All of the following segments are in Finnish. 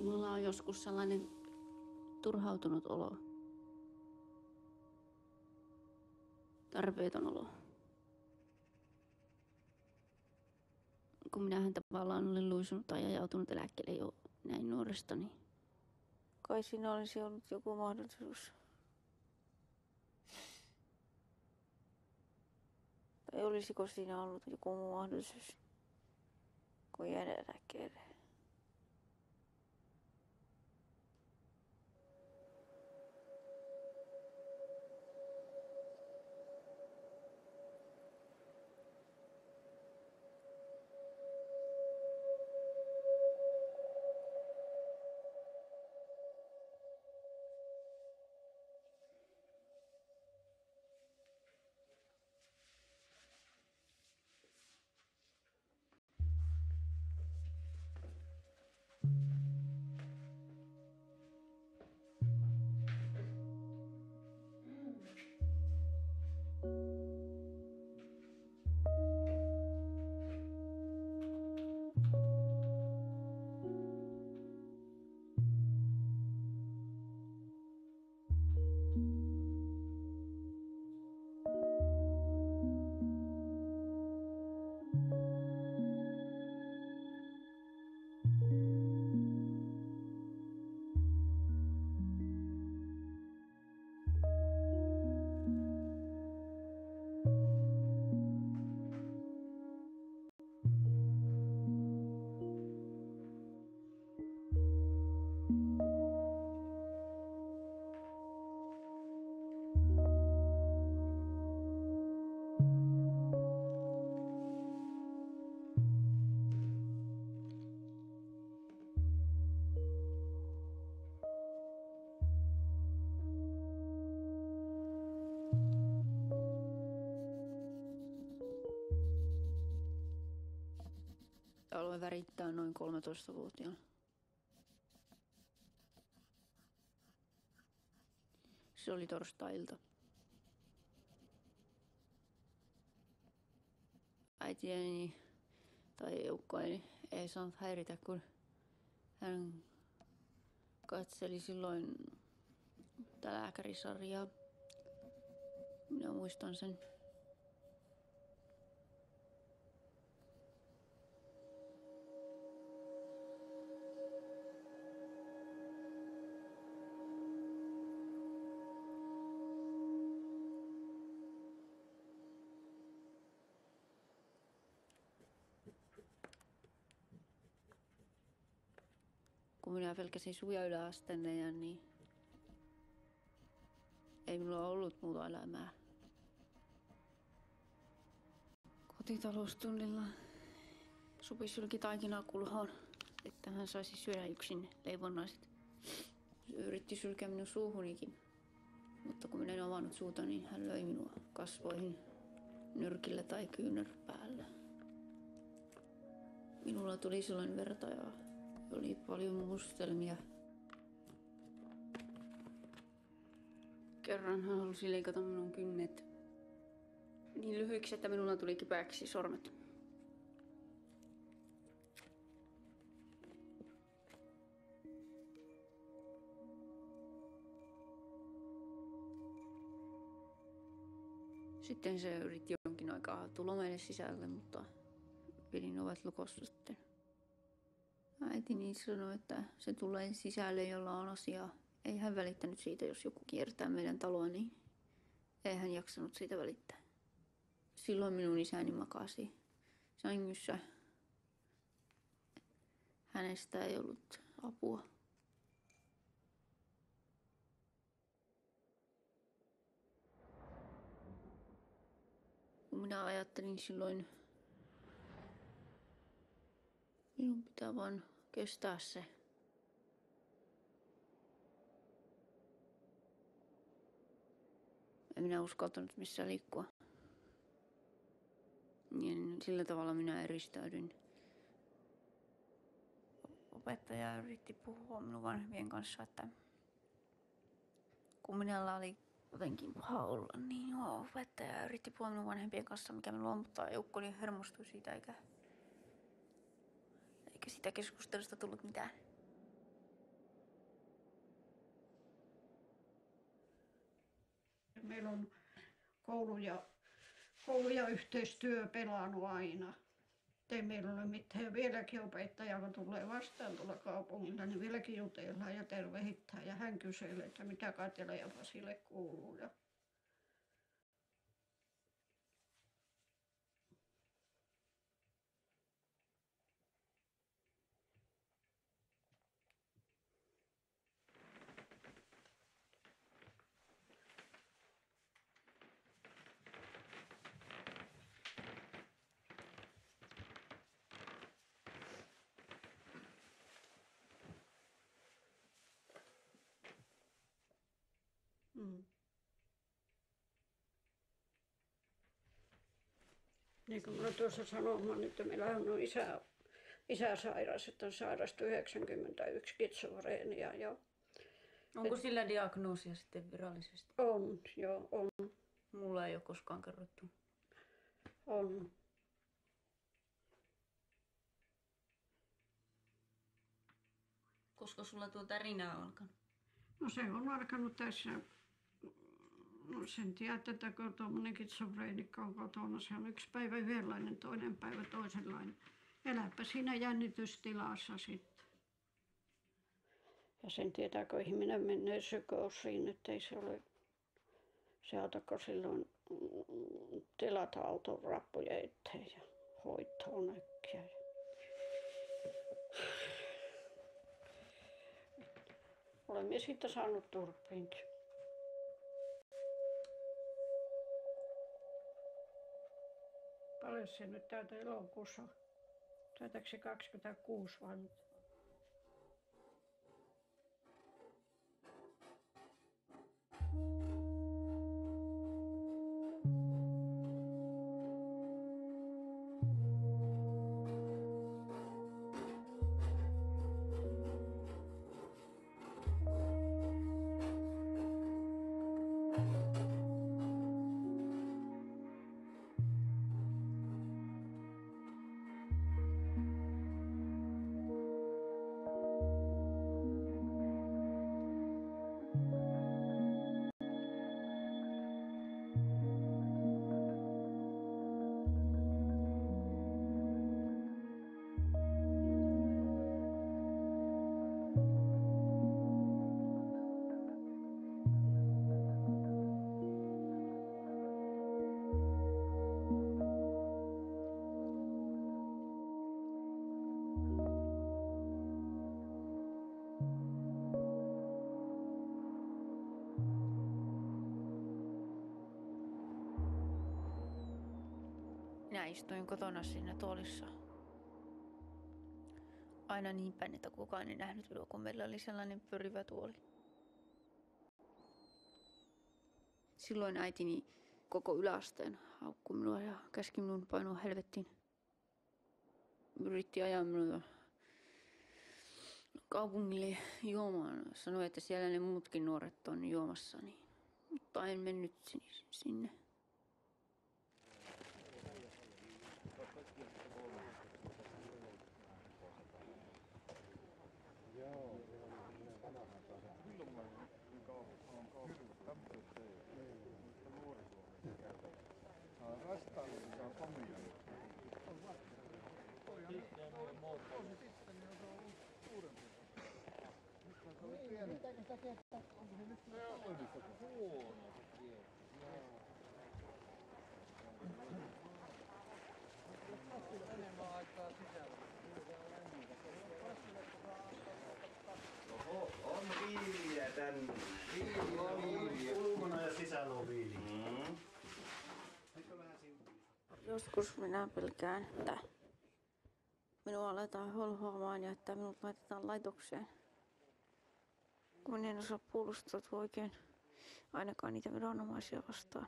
Mulla on joskus sellainen turhautunut olo. Tarpeeton olo. Kun minähän tavallaan olen luisunut tai ajautunut eläkkeelle jo näin nuorestani. Kai siinä olisi ollut joku mahdollisuus. Tai olisiko siinä ollut joku muu mahdollisuus kuin jäädä eläkkeelle? Aloin värittää noin 13-vuotiaana. Se oli torstai-ilta. Äitieni tai ukkoeni ei saanut häiritä, kun hän katseli silloin tätä lääkärisarjaa. Minä muistan sen. Kun minä pelkäsin suja yläasteelle, niin ei minulla ollut muuta elämää. Kotitaloustunnilla Supi sylki taikinaa kulhoon, että hän saisi syödä yksin leivonnaiset. Se yritti sylkeä minun suuhunikin, mutta kun minä en avannut suuta, niin hän löi minua kasvoihin nyrkillä tai kyynärpäällä. Minulla tuli silloin verta ja oli paljon mustelmia. Kerran hän halusi leikata minun kynnet niin lyhyiksi, että minulla tuli kipeäksi sormet. Sitten se yritti jonkin aikaa tulla meille sisälle, mutta pidin ovet lukossa sitten. Äitini sanoi, että se tulee sisälle, jolla on asiaa. Ei hän välittänyt siitä, jos joku kiertää meidän taloa, niin ei hän jaksanut siitä välittää. Silloin minun isäni makasi sängyssä. Hänestä ei ollut apua. Kun minä ajattelin silloin, minun pitää vaan kestää se. En minä uskaltanut missään liikkua. Niin sillä tavalla minä eristäydyin. Opettaja yritti puhua minun vanhempien kanssa, että kun minä oli jotenkin paha olla, niin opettaja yritti puhua minun vanhempien kanssa, mikä minulla on, mutta Eukkoni hermostui siitä eikä siitä keskustelusta tullut mitään. meillä on koulu ja yhteistyö pelannut aina. Ei meillä ole mitään. Ja vieläkin opettaja, kun tulee vastaan tuolla kaupungilla, niin vieläkin jutellaan ja tervehittää. Ja hän kyselee, että mitä Katjalle ja Pasille kuuluu. Ja niin kuin minä tuossa sanoin, että meillä on isä sairas, että on sairastu 91 skitsofreenia. Ja onko sillä diagnoosia sitten virallisesti? on, joo, on. Mulla ei ole koskaan kerrottu. On. Koska sulla tuo tärinä on alkanut? No se on alkanut tässä. No sen tiedät, että kun tuommoinen skitsofreenikko on kotona, se on yksi päivä yhdenlainen, toinen päivä toisenlainen. Eläpä siinä jännitystilassa sitten. Ja sen tietää, kun ihminen menee psykoosiin, että ei se ole, se alkoi silloin tilata auton rappuja eteen ja hoitaa näkkiä. Olemme siitä saanut turpiinkin. Paljon se nyt täytä elokuussa? Täytääkö se 26 vai nyt? Minä istuin kotona siinä tuolissa. Aina niin päin, että kukaan ei nähnyt minua, kun meillä oli sellainen pyörivä tuoli. Silloin äitini koko yläasteen haukkui minua ja käski minun painua helvettiin. Yritti ajaa minua kaupungille juomaan. Sanoi, että siellä ne muutkin nuoret on juomassa, niin, mutta en mennyt sinne. Oho, on viiliä tänne. Viiliä. Ulkona ja sisällä on viiliä. Joskus minä pelkään, että minua aletaan holhoamaan ja että minut laitetaan laitokseen. Kun en osaa puolustautua oikein ainakaan niitä viranomaisia vastaan.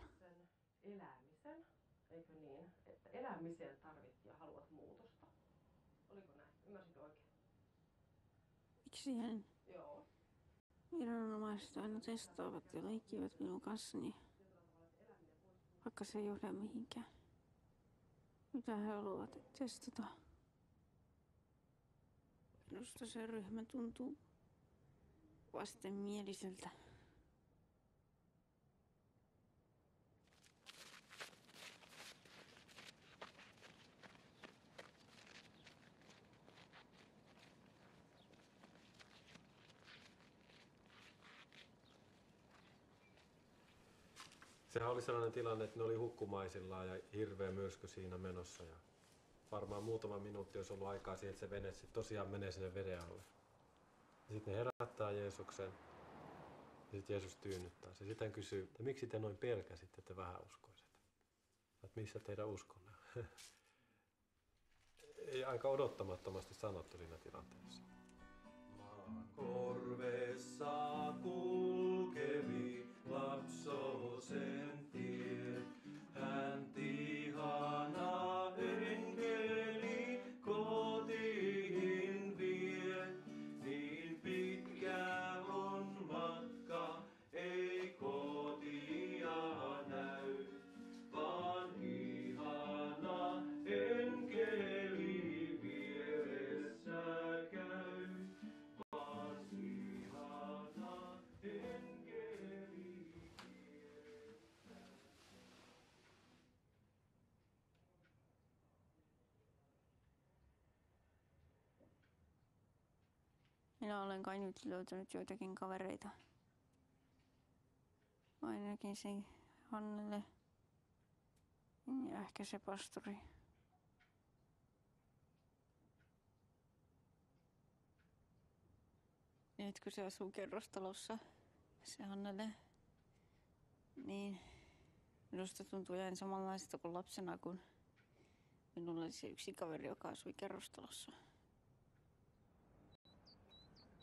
Elämisen, eikö niin? Että elämiseen tarvit ja haluat muutosta. Oliko näin? Ymmärsitkö oikein? Miksi hän? Joo. Viranomaiset aina testaavat ja leikkivät minun kanssani, vaikka se ei johda mihinkään. Mitä he haluavat testata? Minusta se ryhmä tuntuu vastenmieliseltä. Sehän oli sellainen tilanne, että ne oli hukkumaisillaan ja hirveä myrsky siinä menossa. Ja varmaan muutama minuutti olisi ollut aikaa siihen, että se vene sitten tosiaan menee sinne veden alle. Sitten ne herättää Jeesuksen ja sitten Jeesus tyynnyttää. Se sitten kysyy, että miksi te noin pelkäsitte, että vähän uskoiset? Että missä teidän uskonne on? Ei aika odottamattomasti sanottu siinä tilanteessa. Maan korvessa kulkevi lapsosen tie. Hän ihana enkeli kotiin vie. Niin pitkä on matka, ei kotia näy, vaan ihana enkeli vieressä käy. Vaan ihana enkeli vieressä. Minä olen kai nyt löytänyt joitakin kavereita. Ainakin se Hannelle ja ehkä se pastori. Nyt kun se asuu kerrostalossa, se Hannelle, niin minusta tuntuu ihan samanlaista kuin lapsena, kun minulla oli se yksi kaveri, joka asui kerrostalossa.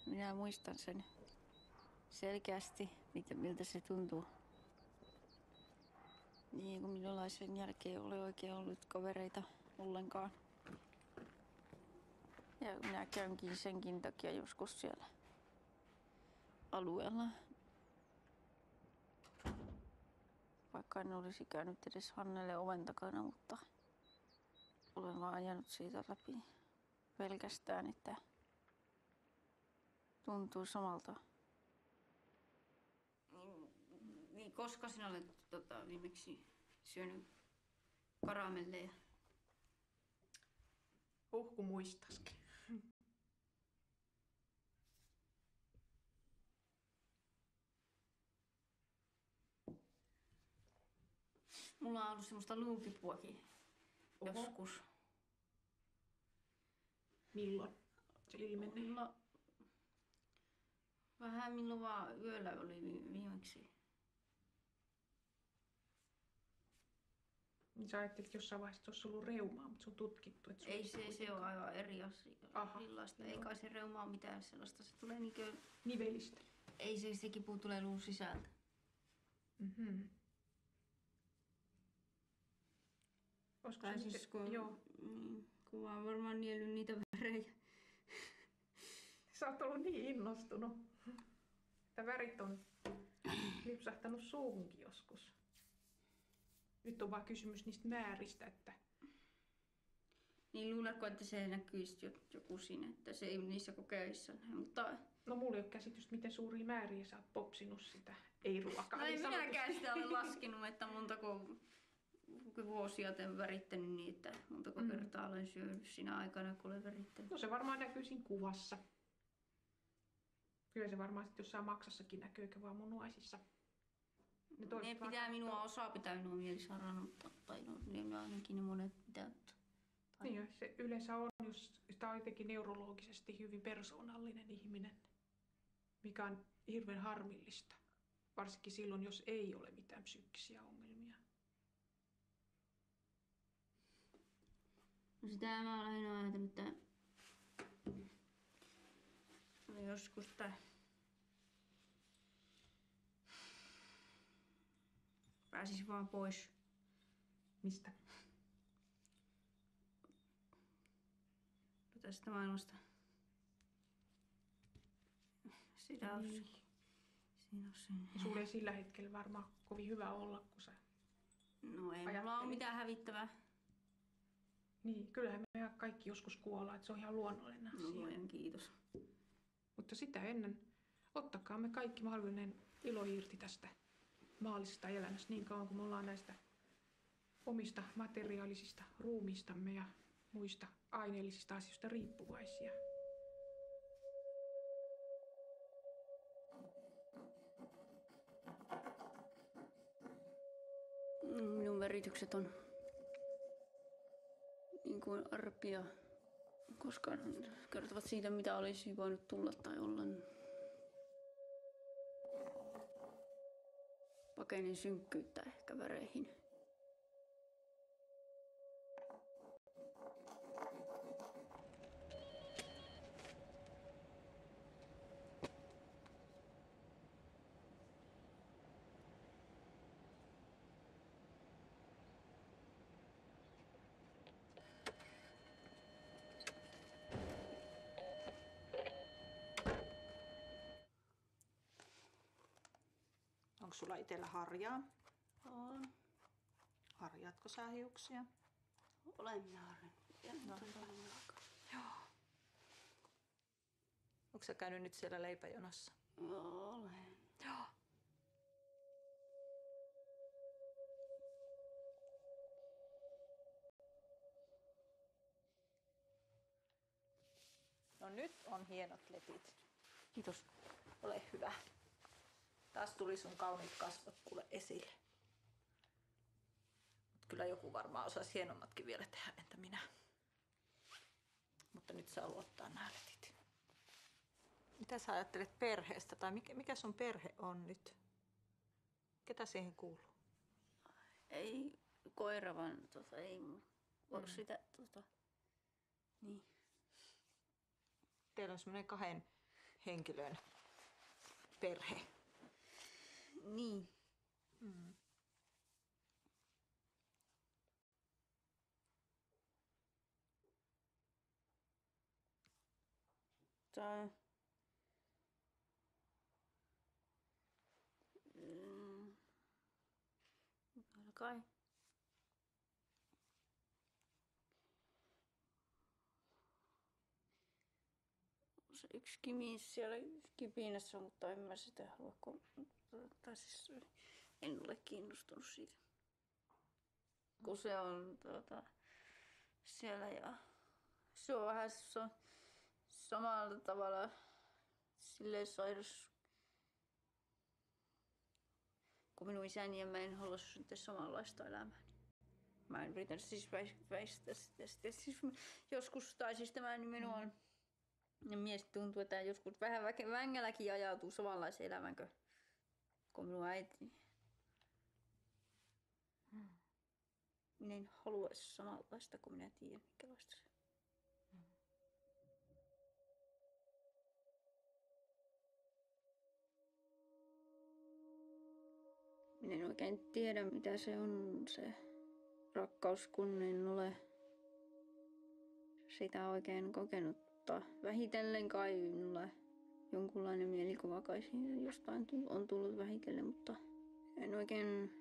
Minä muistan sen selkeästi, miltä se tuntuu. Niin kun minulla sen jälkeen ei ole oikein ollut kavereita ollenkaan. Ja minä käynkin senkin takia joskus siellä alueella. Vaikka en olisi käynyt edes Hannelle oven takana, mutta olen vaan ajanut siitä läpi pelkästään, että tuntuu samalta. Niin koska sinä olet viimeksi syönyt karamelleja? Kun muistaskin. Mulla on ollut semmoista luukipuakin joskus. Milloin se ilmenee? Vähän milloin vaan yöllä oli viimeksi. Sä ajattelit jossain vaiheessa, että olisi ollut reumaa, mutta se on tutkittu. Että Ei se on aivan eri asia. Aha, Millaista. joo. Ei kai se reuma ole mitään sellaista. Se tulee niinkö... Nivelistä. Ei se kipu tulee luun sisältä. Mhm. Olisiko Tai se siis sitten... Joo. Kun mä oon varmaan niellyt niitä värejä. Sä oot ollut niin innostunut. Että värit on lipsahtanut suuhunkin joskus. Nyt on vaan kysymys niistä määristä, että... Niin luuletko, että se näkyisi joku siinä, että se ei niissä kokeissa näy, mutta... No mulla ei ole käsitystä, miten suuria määriä sä oot popsinut sitä ei-ruokaa. No ei niin minäkään sanotusti. sitä ole laskenut, että montako vuosia olen värittänyt niin, että montako kertaa olen syönyt siinä aikana, kun olen värittänyt. No se varmaan näkyy siinä kuvassa. Kyllä se varmaan sitten jossain maksassakin näkyy, eikä vaan munuaisissa. Ne pitää pitää minua mielisairaana, mutta tai no, ne ainakin ne monet pitää. Niin, se yleensä on, jos sitä on jotenkin neurologisesti hyvin persoonallinen ihminen, mikä on hirveän harmillista. Varsinkin silloin, jos ei ole mitään psyykkisiä ongelmia. No sitä mä olen aina ajatellut, että joskus pääsis vaan pois. Mistä? Tästä maailmasta. Sitä on Niin. siinä on se. Sulla ei sillä hetkellä varmaan kovin hyvä olla, kun sä... No ei mulla ajattelit. ole mitään hävittävää. Niin, kyllähän me kaikki joskus kuollaan, että se on ihan luonnollinen No asia. luojan kiitos. Mutta sitä ennen ottakaamme kaikki mahdollinen ilo irti tästä maallisesta elämästä niin kauan kuin me ollaan näistä omista materiaalisista ruumiistamme ja muista aineellisista asioista riippuvaisia. väritykset on niin kuin arpia, koska kertovat siitä, mitä olisi voinut tulla tai olla. Pakenin synkkyyttä ehkä väreihin. Onko sulla itsellä harjaa? On. Harjaatko sä hiuksia? Olen minä harjannut. No. Joo. Onko sä käynyt nyt siellä leipäjonossa? Olen. Joo. No nyt on hienot lepit. Kiitos. Ole hyvä. Taas tuli sun kauniit kasvot kuule esille. Mut kyllä joku varmaan osaisi hienommatkin vielä tehdä, entä minä. Mutta nyt saa luottaa nämä letit. Mitä sä ajattelet perheestä? Tai mikä sun perhe on nyt? Ketä siihen kuuluu? Ei koira, vaan ei ole sitä niin. Teillä on semmoinen 2 henkilön perhe. Niin. Mm. Tää... Kai. Se yksi kimi siellä kipinässä, mutta en mä sitä halua, tai siis en ole kiinnostunut siitä. Kun se on siellä ja se on vähän samalla tavalla silleen sairas kuin minun isäni ja mä en halua sitten samanlaista elämää. Mä yritän siis väistää sitä. Siis joskus, tai siis tämä nimenomaan mies tuntuu, että joskus vähän vängälläkin ajautuu samanlaiseen elämään kuin minun äiti. Minä en haluaisi samanlaista, kun minä tiedän, minkälaista se on. Minä en oikein tiedä, mitä se on se rakkaus, kun en ole sitä oikein kokenut. Vähitellen kai minulle jonkunlainen mielikuva kai siinä jostain on tullut vähitellen, mutta en oikein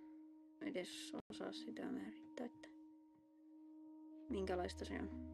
edes osaa sitä määrittää, että minkälaista se on.